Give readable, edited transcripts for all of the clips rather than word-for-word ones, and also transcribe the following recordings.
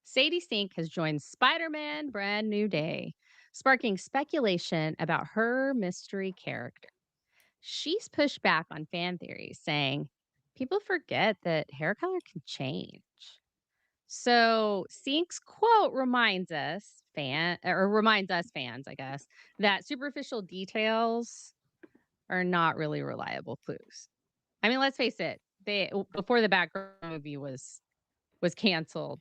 Sadie Sink has joined Spider-Man Brand New Day, sparking speculation about her mystery character. She's pushed back on fan theories, saying people forget that hair color can change. So Sink's quote reminds us fans, I guess, that superficial details are not really reliable clues. I mean, let's face it, before the Batgirl movie was canceled,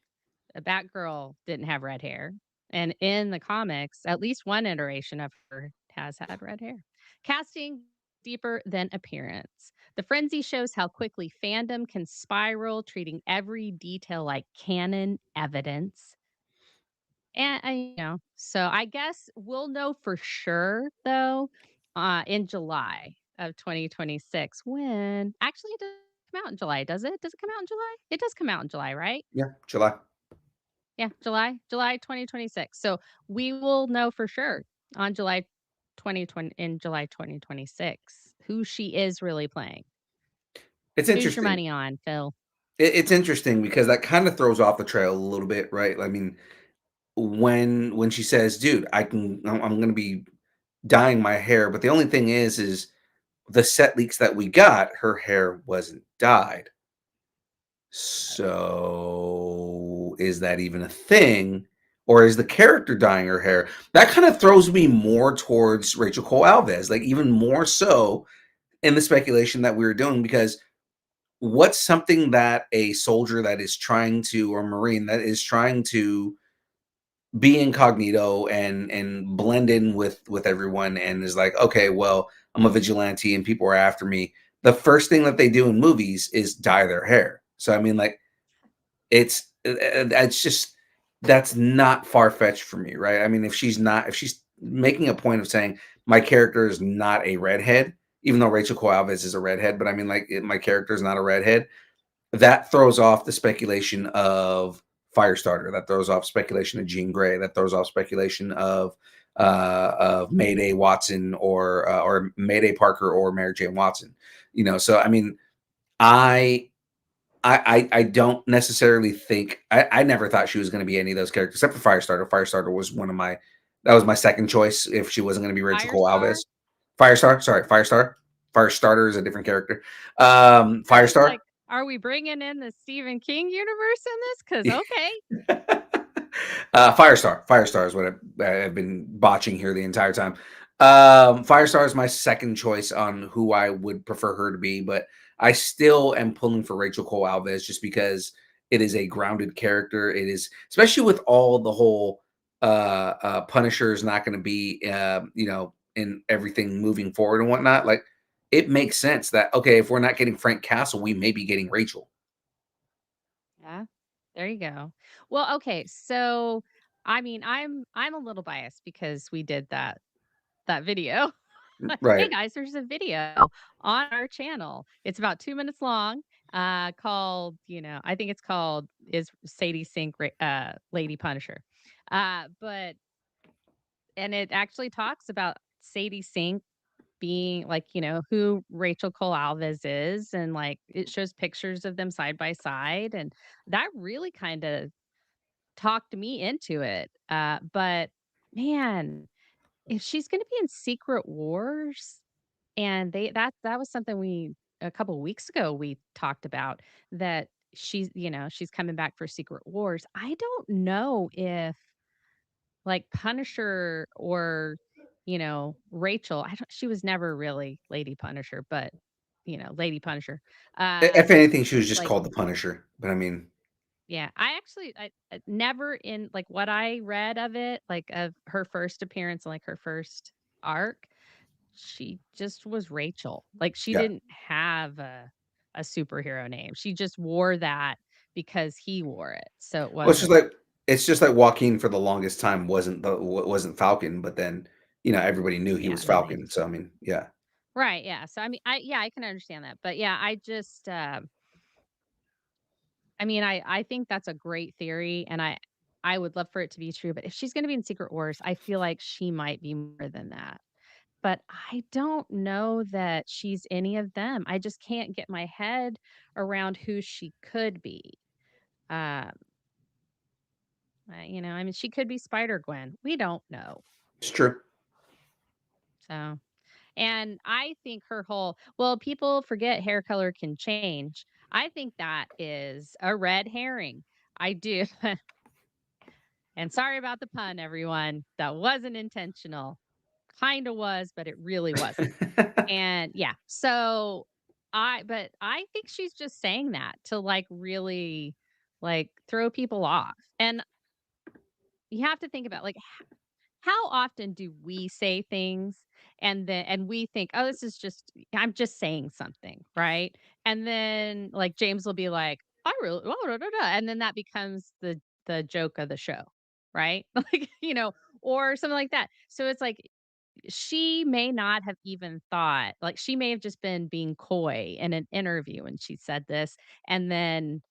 Batgirl didn't have red hair. And in the comics, at least one iteration of her has had red hair. Casting deeper than appearance. The frenzy shows how quickly fandom can spiral, treating every detail like canon evidence. So I guess we'll know for sure though in July of 2026 when actually it doesn't come out in July, does it? Does it come out in July? It does come out in July, right? Yeah, July. Yeah, July 2026. So we will know for sure on July 2026 who she is really playing. It's Who's your interesting. money on, Phil? It's interesting because that kinda throws off the trail a little bit, right? I mean, when she says, "Dude, I'm gonna be dyeing my hair," but the only thing is the set leaks that we got, her hair wasn't dyed. So, is that even a thing? Or is the character dyeing her hair? That kind of throws me more towards Rachel Cole-Alves, like, even more so in the speculation that we were doing because what's something that a soldier that is trying to or marine that is trying to be incognito and blend in with everyone and is like, okay, well, I'm a vigilante and people are after me. The first thing that they do in movies is dye their hair. So I mean, like, it's just that's not far fetched for me, right? I mean, if she's making a point of saying my character is not a redhead, even though Rachel Coalves is a redhead, but I mean, like, my character is not a redhead. That throws off the speculation of Firestarter. That throws off speculation of Jean Grey. That throws off speculation of Mayday Watson or Mayday Parker or Mary Jane Watson. So I mean, I I don't necessarily think I never thought she was going to be any of those characters except for Firestarter. Firestarter was one of my that was my second choice if she wasn't going to be Rachel Cole Firestar? Alves. Firestar, sorry, Firestar. Firestarter is a different character. I was Firestar. like, are we bringing in the Stephen King universe in this? Because okay. Firestar is what I've been botching here the entire time. Firestar is my second choice on who I would prefer her to be, but I still am pulling for Rachel Cole Alves just because it is a grounded character. It is, especially with all the whole Punisher is not going to be, in everything moving forward and whatnot. Like, it makes sense that, okay, if we're not getting Frank Castle, we may be getting Rachel. Yeah. There you go. Well, okay. So I mean, I'm a little biased because we did that video. Hey Right. guys, there's a video on our channel. It's about 2 minutes long. Called, I think it's called "Is Sadie Sink Lady Punisher?" But and it actually talks about Sadie Sink being like, who Rachel Cole Alves is, and like it shows pictures of them side by side, and that really kind of talked me into it. But man, if she's going to be in Secret Wars, and that was something we a couple weeks ago we talked about that she's coming back for Secret Wars. I don't know if like Punisher or Rachel, I don't she was never really Lady Punisher, but Lady Punisher. If anything, she was just Like called the Punisher. But I mean, yeah, I never in like what I read of it, like of her first appearance, like her first arc, she just was Rachel. Like, she yeah. didn't have a superhero name. She just wore that because he wore it. So it Well, wasn't it's just like Joaquin for the longest time wasn't Falcon, but then everybody knew he yeah, was then they Falcon. So I mean, yeah. right, yeah. So, I mean, I can understand that. But yeah, I mean, I think that's a great theory, and I would love for it to be true, but if she's gonna be in Secret Wars, I feel like she might be more than that. But I don't know that she's any of them. I just can't get my head around who she could be. Um, I mean, she could be Spider Gwen. We don't know. It's true. So, and I think her whole, well, people forget hair color can change. I think that is a red herring. I do. And sorry about the pun, everyone. That wasn't intentional. Kind of was, but it really wasn't. And yeah, so but I think she's just saying that to like really like throw people off. And you have to think about like how often do we say things and we think, "Oh, this is just I'm just saying something," right? And then like James will be like, "I really," and then that becomes the joke of the show, right? Like, or something like that. So it's like she may not have even thought, like she may have just been being coy in an interview when she said this, and then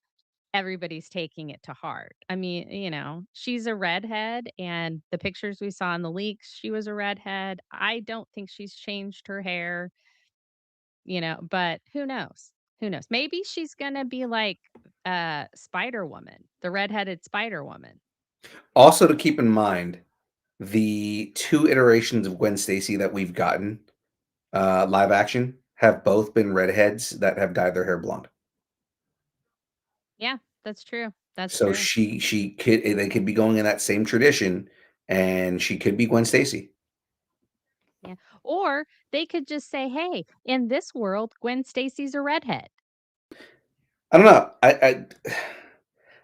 everybody's taking it to heart. I mean, she's a redhead, and the pictures we saw in the leaks, she was a redhead. I don't think she's changed her hair, but who knows? Who knows? Maybe she's gonna be like Spider Woman, the redheaded Spider Woman. Also, to keep in mind, the two iterations of Gwen Stacy that we've gotten live action have both been redheads that have dyed their hair blonde. Yeah, that's true. That's So true. she could they could be going in that same tradition, and she could be Gwen Stacy. Yeah. Or they could just say, "Hey, in this world, Gwen Stacy's a redhead." I don't know. I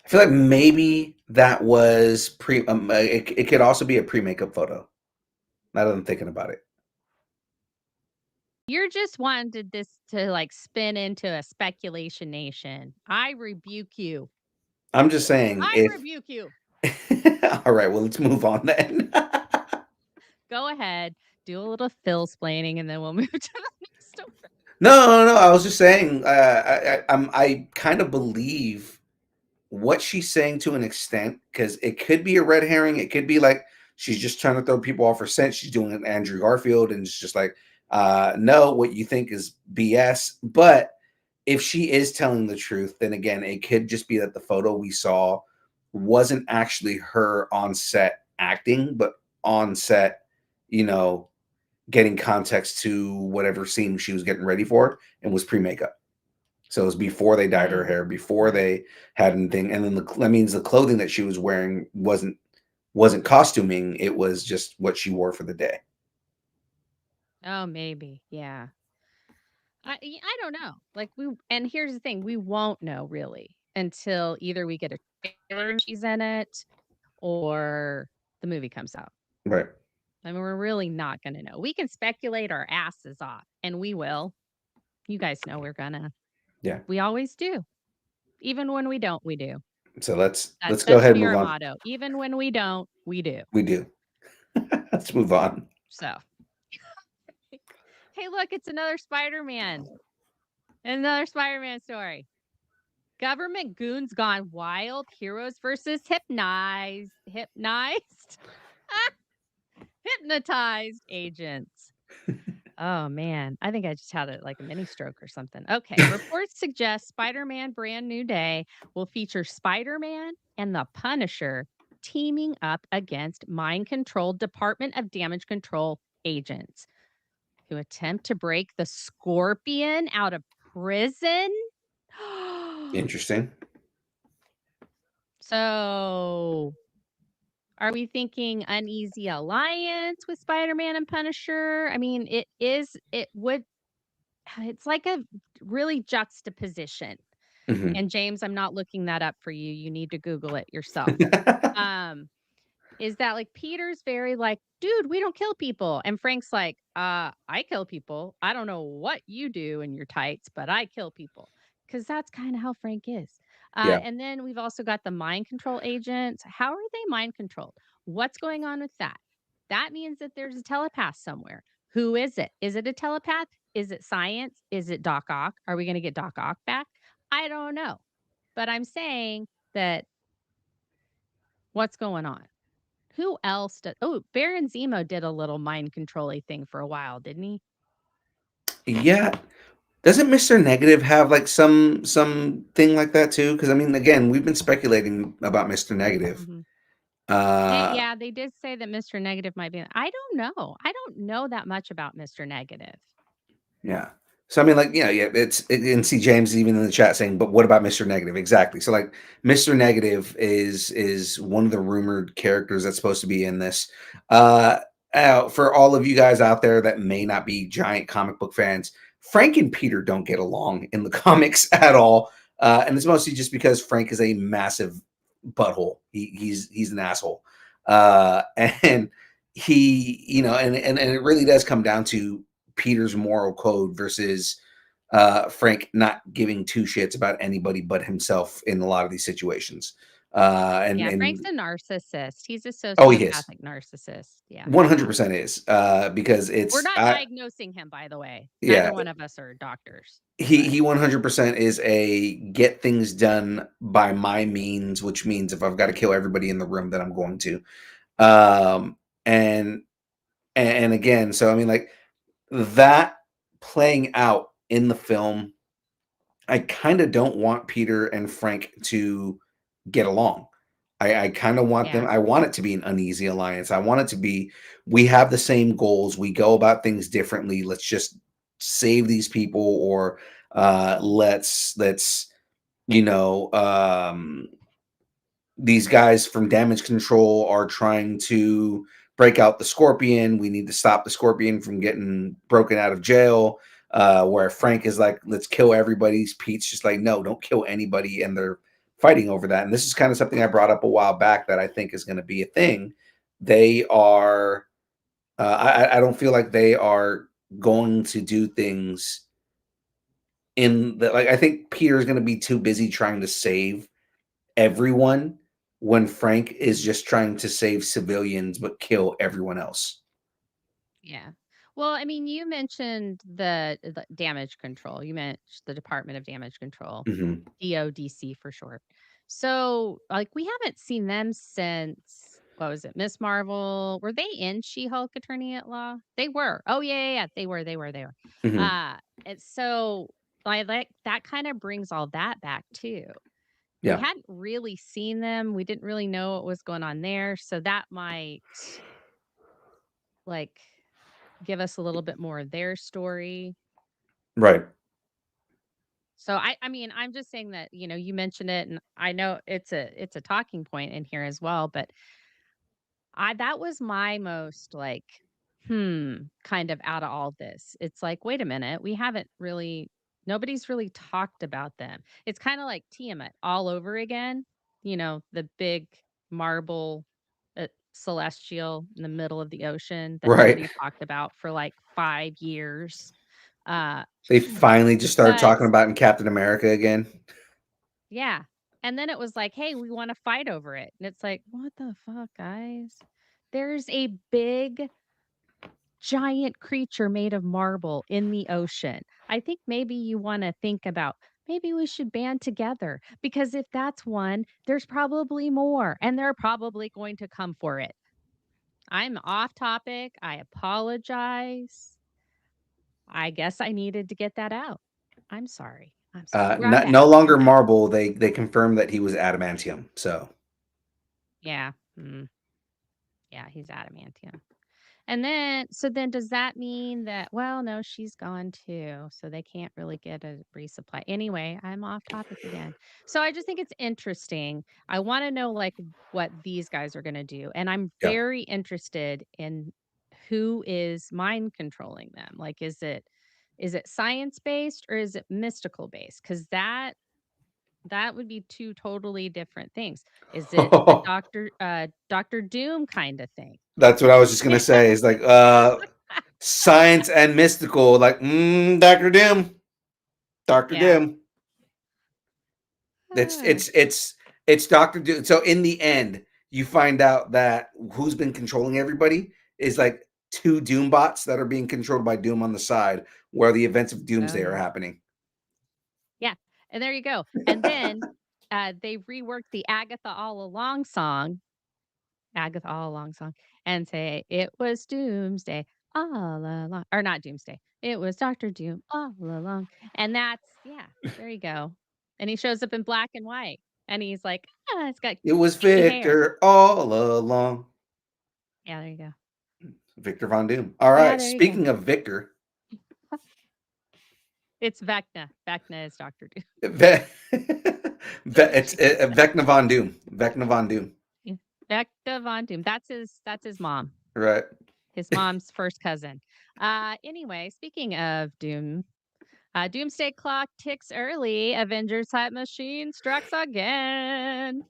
feel like maybe that was pre. It could also be a pre makeup photo. Now that I'm thinking about it, You're just wanted this to like spin into a speculation nation. I rebuke you. I'm just saying I if. rebuke you. All right, well, let's move on then. Go ahead, do a little Phil splaining, and then we'll move to the next story. No. I was just saying. I kind of believe what she's saying to an extent because it could be a red herring. It could be like she's just trying to throw people off her scent. She's doing an Andrew Garfield, and it's just like, no, what you think is BS. But if she is telling the truth, then again, it could just be that the photo we saw wasn't actually her on set acting, but on set, you know, getting context to whatever scene she was getting ready for and was pre makeup. So it was before they dyed her Mm, hair, before right. they had anything, and then that means the clothing that she was wearing wasn't costuming. It was just what she wore for the day. Oh, maybe. Yeah. I don't know. Like and here's the thing, we won't know really until either we get a trailer and she's in it or the movie comes out. Right. I mean, we're really not going to know. We can speculate our asses off, and we will. You guys know we're gonna. Yeah. We always do. Even when we don't, we do. So let's go That ahead should and be move our on. motto. Even when we don't, we do. We do. Let's move on. So, hey, look, it's another Spider-Man. Another Spider-Man story. Government goons gone wild. Heroes versus hypnotized agents. Oh man, I think I just had like a mini stroke or something. Okay, reports suggest Spider-Man Brand New Day will feature Spider-Man and the Punisher teaming up against mind-controlled Department of Damage Control agents who attempt to break the Scorpion out of prison. Interesting. So, are we thinking uneasy alliance with Spider-Man and Punisher? I mean, it's like a really juxtaposition. Hmm. And James, I'm not looking that up for you. You need to Google it yourself. Um, is that like Peter's very like, dude, we don't kill people. And Frank's like, I kill people. I don't know what you do in your tights, but I kill people. Cause that's kind of how Frank is. Yeah. And then we've also got the mind control agents. How are they mind controlled? What's going on with that? That means that there's a telepath somewhere. Who is it? Is it a telepath? Is it science? Is it Doc Ock? Are we going to get Doc Ock back? I don't know. But I'm saying that what's going on? Who else did Baron Zemo did a little mind control thing for a while, didn't he? Yeah. Doesn't Mr. Negative have like some thing like that too? Because I mean, again, we've been speculating about Mr. Negative. Mhm. Uh, Yeah, they did say that Mr. Negative might be I don't know. I don't know that much about Mr. Negative. Yeah. So I mean, like, yeah, and see James even in the chat saying, but what about Mr. Negative? Exactly. So like Mr. Negative is one of the rumored characters that's supposed to be in this. Uh for all of you guys out there that may not be giant comic book fans, Frank and Peter don't get along in the comics at all. And it's mostly just because Frank is a massive butthole. He's an asshole. And he, and it really does come down to Peter's moral code versus Frank not giving two shits about anybody but himself in a lot of these situations. Yeah, Frank's And a narcissist. He's a oh, he is sociopathic narcissist. Yeah. 100% is because We're it's not diagnosing him, by the way. Neither yeah, one of us are doctors, but he 100% is a get things done by my means, which means if I've got to kill everybody in the room, then I'm going to. Um, and and again, so I mean, like that playing out in the film, I kind of don't want Peter and Frank to get along. I kind of want them. yeah. I want it to be an uneasy alliance. I want it to be we have the same goals. We go about things differently. Let's just save these people, or let's you know these guys from damage control are trying to break out the scorpion. We need to stop the scorpion from getting broken out of jail. Where Frank is like, let's kill everybody. Pete's just like, no, don't kill anybody. And they're fighting over that. And this is kind of something I brought up a while back that I think is going to be a thing. They are, I don't feel like they are going to do things in the, like, I think Peter's going to be too busy trying to save everyone when Frank is just trying to save civilians but kill everyone else. Yeah. Well, I mean, you mentioned the damage control. You mentioned the Department of Damage Control, Mhm. DODC for short. So, like, we haven't seen them since what was it, Miss Marvel? Were they in She-Hulk Attorney at Law? They were. Oh yeah, yeah, yeah. They were. Mhm. Uh, and so I like that kind of brings all that back too. We Yeah. hadn't really seen them. We didn't really know what was going on there, so that might like give us a little bit more of their story. Right. So I mean, I'm just saying that, you mentioned it and I know it's a talking point in here as well, but I that was my most like, kind of out of all this. It's like, wait a minute, we haven't really nobody's really talked about them. It's kind of like Tiamat all over again, the big marble celestial in the middle of the ocean that Right. nobody talked about for like 5 years. Uh They finally just started but talking about in Captain America again. yeah. And then it was like, "Hey, we wanna fight over it." And it's like, "What the fuck, guys?" There's a big, giant creature made of marble in the ocean. I think maybe you wanna think about, maybe we should band together because if that's one, there's probably more, and they're probably going to come for it. I'm off topic. I apologize. I guess I needed to get that out. I'm sorry. I'm sorry. I'm Not back. no I'm longer back. marble. They confirmed that he was adamantium. So Yeah. Yeah, he's adamantium. And then so then does that mean that well, no, she's gone too, so they can't really get a resupply. Anyway, I'm off topic again. So I just think it's interesting. I want to know like what these guys are going to do, and I'm yeah. very interested in who is mind controlling them. Like is it science based or is it mystical based? Cuz that would be two totally different things. Is it the Doctor Doom kind of thing? That's what I was just gonna say. Is like science and mystical. Like Doctor Doom. Doctor Yeah. Doom. It's Ah, it's it's it's Doctor Doom. So in the end, you find out that who's been controlling everybody is like two Doom bots that are being controlled by Doom on the side, where the events of oh, Doomsday are yeah. happening. Yeah, and there you go. And then, they reworked the Agatha All Along song, and say, "It was Doomsday all along," or not Doomsday, "It was Doctor Doom all along," and that's yeah, there you go. And he shows up in black and white. And he's like, it's got It was kinky hair. Victor all along. Yeah, there you go. Victor Von Doom. All Yeah, right. there you go. Speaking of Victor, It's Vecna. Vecna is Doctor Doom. Ve- it's Jesus. Vecna Von Doom. Vecna Von Doom. Yeah. Vecna Von Doom. That's his mom. Right. His mom's first cousin. Anyway, speaking of Doom, Doomsday Clock ticks early. Avengers Hype Machine strikes again.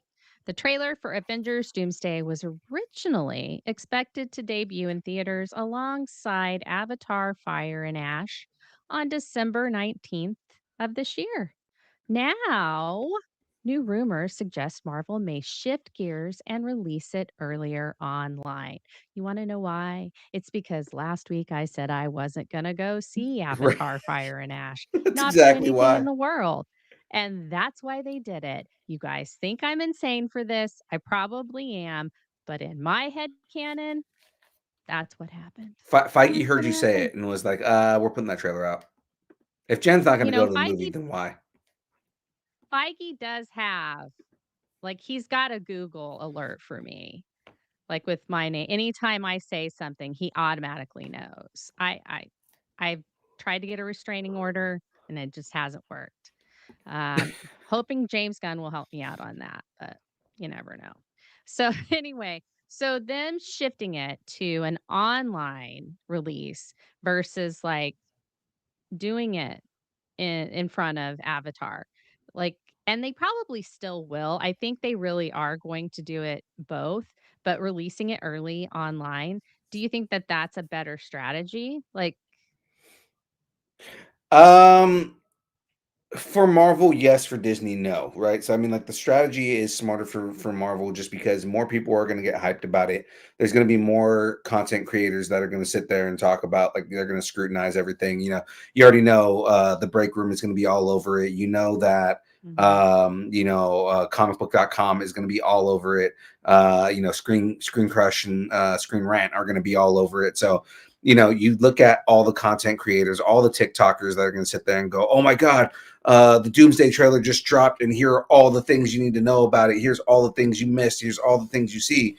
The trailer for Avengers Doomsday was originally expected to debut in theaters alongside Avatar Fire and Ash on December 19th of this year. Now, new rumors suggest Marvel may shift gears and release it earlier online. You want to know why? It's because last week I said I wasn't going to go see Right. Avatar Fire and Ash, That's not for exactly anything in why. the world. And that's why they did it. You guys think I'm insane for this? I probably am. But in my head canon, that's what happened. Feige That's heard what you say happened. it and was like, we're putting that trailer out. If Jen's not going You to go know, to the movie, then why? Feige does have, like, he's got a Google alert for me. Like with my name, anytime I say something, he automatically knows. I've tried to get a restraining order and it just hasn't worked. Hoping James Gunn will help me out on that, but you never know. So anyway, so them shifting it to an online release versus like doing it in front of Avatar. Like, and they probably still will. I think they really are going to do it both, but releasing it early online, do you think that that's a better strategy? Like, Um, For Marvel, yes. For Disney, no. Right. So I mean, like the strategy is smarter for Marvel, just because more people are going to get hyped about it. There's going to be more content creators that are going to sit there and talk about, like, they're going to scrutinize everything. You already know the break room is going to be all over it. You know that mhm. comicbook.com is going to be all over it. Screen Crush and Screen Rant are going to be all over it. So you look at all the content creators, all the TikTokers that are going to sit there and go, oh my God, the Doomsday trailer just dropped, and here are all the things you need to know about it. Here's all the things you missed. Here's all the things you see.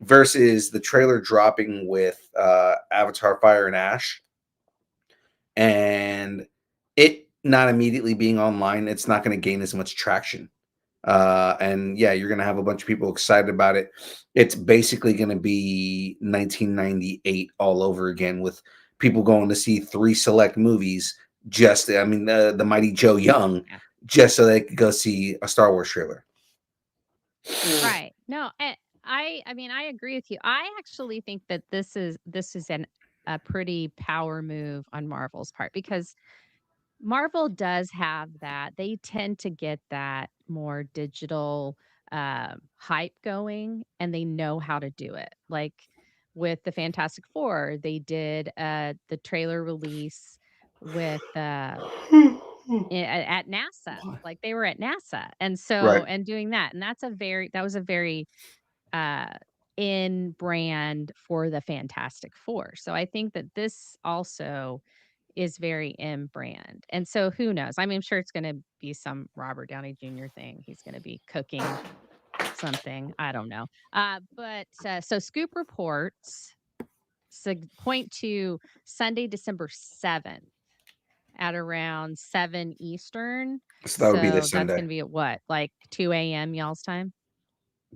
Versus the trailer dropping with Avatar Fire and Ash, and it not immediately being online, it's not going to gain as much traction. And yeah, you're going to have a bunch of people excited about it. It's basically going to be 1998 all over again, with people going to see three select movies. I mean, the Mighty Joe Young, Yeah. just so they could go see a Star Wars trailer. Right. No, I mean, I agree with you. I actually think that this is a pretty power move on Marvel's part because Marvel does have that. They tend to get that more digital hype going, and they know how to do it. Like with the Fantastic Four, they did the trailer release with at NASA. Why? Like they were at NASA, and Right. and doing that, and that was a very uh, in brand for the Fantastic Four. So I think that this also is very in brand. And so who knows? I mean, I'm sure it's going to be some Robert Downey Jr. thing. He's going to be cooking something. I don't know. So Scoop reports point to Sunday, December 7th at around 7 Eastern. So that would be So this that's going Sunday. to be at what, like 2 a.m. y'all's time?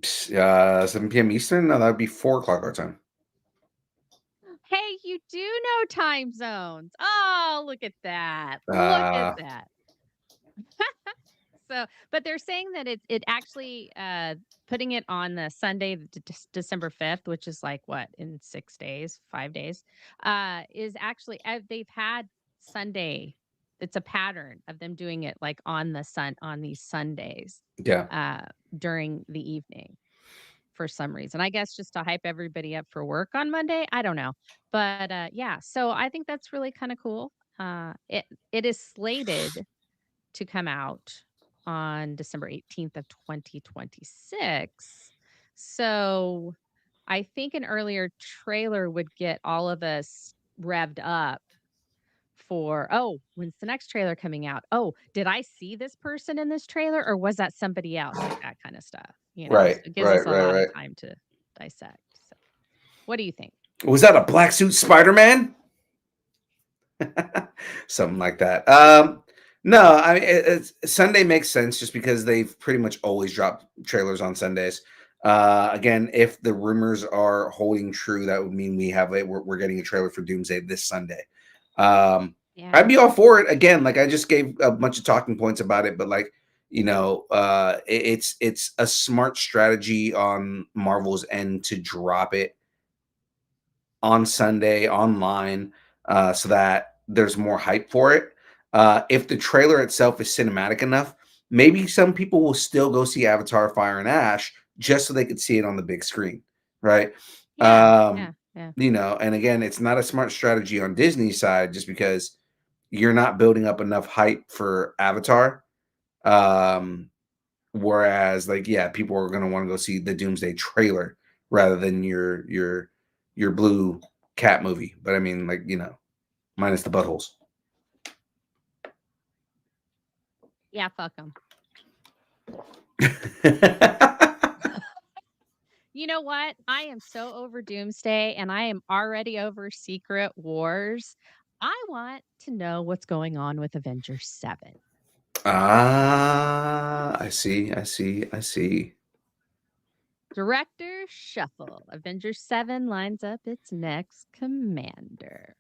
7 p.m. Eastern. No, that would be 4 o'clock our time. Hey, you do know time zones. Oh, look at that. Look at Uh, that. So, but they're saying that it actually putting it on the Sunday, December 5th, which is like what in 6 days, 5 days, is actually they've had Sunday. It's a pattern of them doing it like on these Sundays yeah. uh, during the evening for some reason. I guess just to hype everybody up for work on Monday. I don't know, but yeah. So I think that's really kind of cool. It is slated to come out on December 18th of 2026. So I think an earlier trailer would get all of us revved up for, oh, when's the next trailer coming out? Oh, did I see this person in this trailer or was that somebody else? Like that kind of stuff, So Right, it gives us right, a right, lot of right. time to dissect. So, what do you think? Was that a black suit Spider-Man? Something like that. No, I mean Sunday makes sense just because they've pretty much always dropped trailers on Sundays. Again, if the rumors are holding true, that would mean we're getting a trailer for Doomsday this Sunday. Um, Yeah. I'd be all for it. Again, like I just gave a bunch of talking points about it, but like it's a smart strategy on Marvel's end to drop it on Sunday online, so that there's more hype for it. If the trailer itself is cinematic enough, maybe some people will still go see Avatar: Fire and Ash just so they could see it on the big screen, right? Yeah. Yeah. Yeah. And again, it's not a smart strategy on Disney's side just because you're not building up enough hype for Avatar. Um, Whereas, like, yeah, people are gonna want to go see the Doomsday trailer rather than your blue cat movie. But I mean, like, minus the buttholes. Yeah. Fuck them. You know what? I am so over Doomsday and I am already over Secret Wars. I want to know what's going on with Avengers 7. I see, I see, I see. Director Shuffle. Avengers 7 lines up its next commander.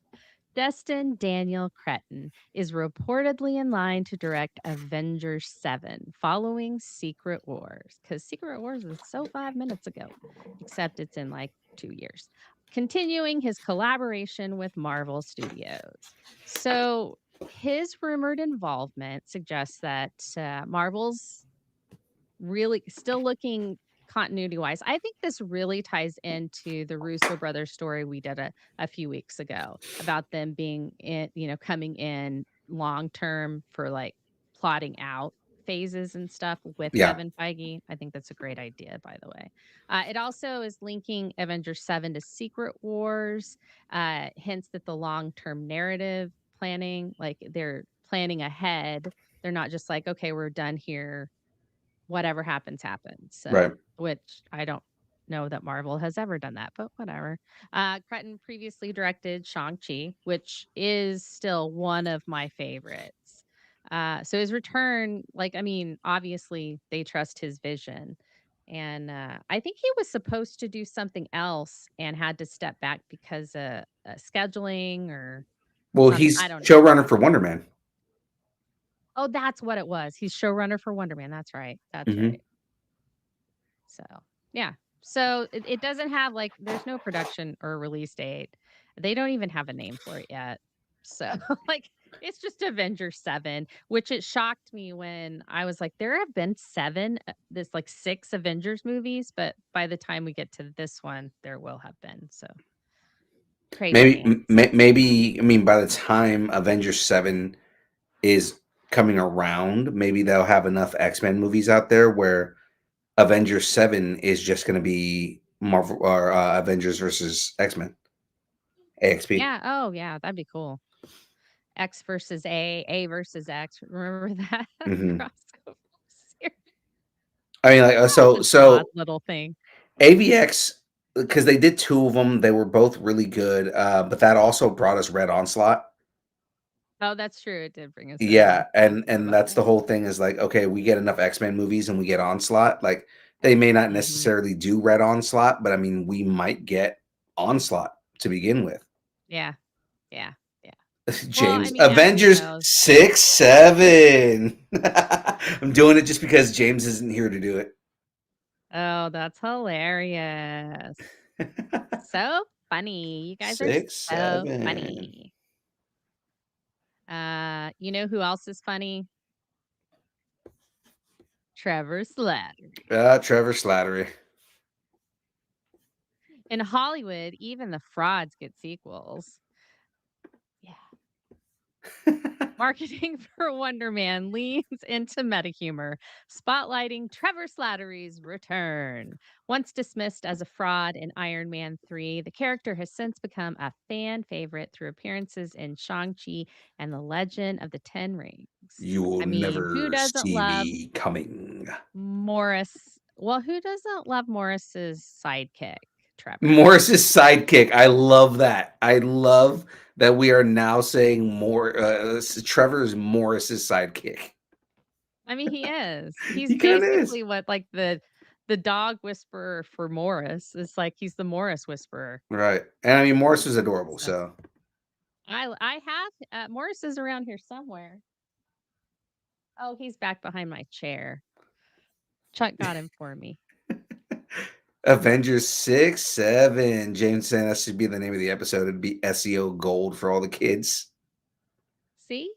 Destin Daniel Cretton is reportedly in line to direct Avengers 7 following Secret Wars. Because Secret Wars was so 5 minutes ago, except it's in like 2 years. Continuing his collaboration with Marvel Studios. So his rumored involvement suggests that Marvel's really still looking continuity wise. I think this really ties into the Russo brothers story we did a few weeks ago about them being in, coming in long term for like plotting out phases and stuff with Yeah, Kevin Feige. I think that's a great idea, by the way. It also is linking Avengers 7 to Secret Wars, hints that the long term narrative planning, like they're planning ahead. They're not just like, okay, we're done here, whatever happens, happens. right. So, which I don't know that Marvel has ever done that, but whatever. Cretton previously directed Shang-Chi, which is still one of my favorites. So his return, like, I mean, obviously they trust his vision. And I think he was supposed to do something else and had to step back because of scheduling or Well, something. I he's don't know. showrunner for Wonder Man. Oh, that's what it was. He's showrunner for Wonder Man. That's right. That's Hmm. right. So, yeah. So it doesn't have like there's no production or release date. They don't even have a name for it yet. So like it's just Avengers 7, which it shocked me when I was like, there have been seven, this like six Avengers movies, but by the time we get to this one, there will have been. So crazy pants. Maybe. I mean, by the time Avengers 7 is coming around, maybe they'll have enough X-Men movies out there where Avengers 7 is just going to be Marvel or Avengers versus X-Men, AXP. Yeah. Oh, yeah. That'd be cool. X versus A versus X. Remember that Hmm. crossover series? I mean, like, Such an odd little thing. AVX, because they did two of them, they were both really good. But that also brought us Red Onslaught. Oh, that's true. It did bring us Red Yeah, Onslaught. I forgot and about that's the that. whole thing is like, okay, we get enough X-Men movies and we get Onslaught. Like they may not Mhm. necessarily do Red Onslaught, but I mean, we might get Onslaught to begin with. Yeah. Yeah. Yeah. Well, I James, mean, yeah, who Avengers knows? 6-7. I'm doing it just because James isn't here to do Oh, that's hilarious. it. So funny. You guys are Six, so seven. funny. You know who else is funny? Trevor Slattery. Trevor Slattery. In Hollywood, even the frauds get sequels. Yeah. Marketing for Wonder Man leans into meta humor, spotlighting Trevor Slattery's return. Once dismissed as a fraud in Iron Man 3, the character has since become a fan favorite through appearances in Shang-Chi and the Legend of the Ten Rings. You will I mean, who never doesn't see love me coming. Morris? Well, who doesn't love Morris's sidekick, Trevor? Morris's sidekick. I love that. I love that we are now saying more. Trevor is Morris's sidekick. I mean, he is. He's He kind of is. basically what like the dog whisperer for Morris. It's like he's the Morris whisperer. Right. And I mean, Morris is adorable. So So I have Morris is around here somewhere. Oh, he's back behind my chair. Chuck got him for me. Avengers 6, 7. James saying that should be the name of the episode. It'd be SEO gold for all the kids. See?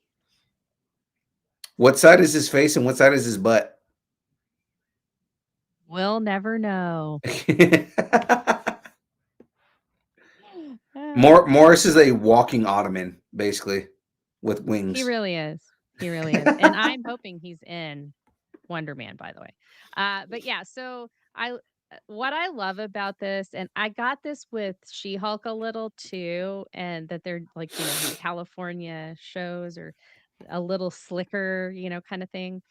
What side is his face and what side is his butt? We'll never know. Morris is a walking ottoman, basically, with wings. He really is. He really is. And I'm hoping he's in Wonder Man, by the way. But yeah, so what I love about this, and I got this with She-Hulk a little too, and that they're like, these California shows are a little slicker, kind of thing.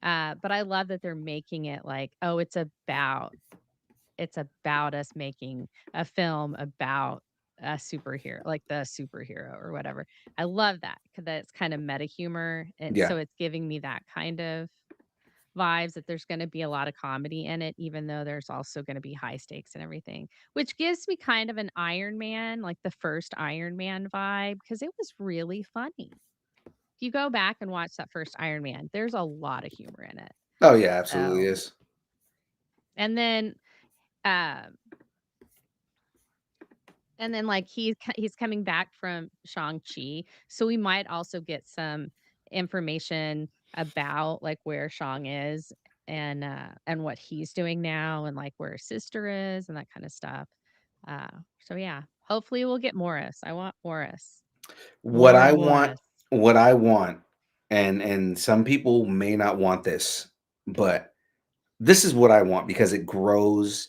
But I love that they're making it like, oh, it's about us making a film about a superhero, like the superhero or whatever. I love that because that's kind of meta humor. And Yeah. so it's giving me that kind of vibes that there's going to be a lot of comedy in it, even though there's also going to be high stakes and everything, which gives me kind of an Iron Man, like the first Iron Man vibe, because it was really funny. If you go back and watch that first Iron Man, there's a lot of humor in it. Oh, yeah, absolutely So, is. and then, um, like he's coming back from Shang-Chi, so we might also get some information about like where Shang is and what he's doing now and like where his sister is and that kind of stuff. Uh so yeah, hopefully we'll get Morris. I want Morris. What More I want, Morris. what I want, and some people may not want this, but this is what I want because it grows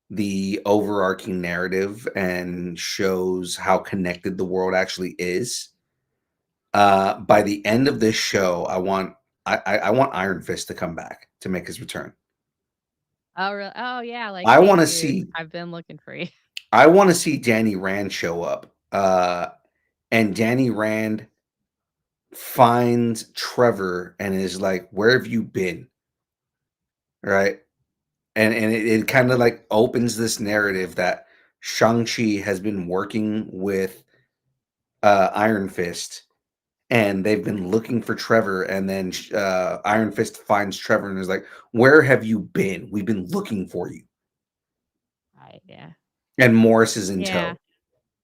the overarching narrative and shows how connected the world actually is. By the end of this show, I want Iron Fist to come back to make his return. Oh really? Oh yeah, like I hey want to dude, see I've been looking for you. I want to see Danny Rand show up. And Danny Rand finds Trevor and is like, "Where have you been?" Right? And it kind of like opens this narrative that Shang-Chi has been working with Iron Fist and they've been looking for Trevor, and then Iron Fist finds Trevor and is like, "Where have you been? We've been looking for you." Right, yeah. And Morris is in Yeah. tow.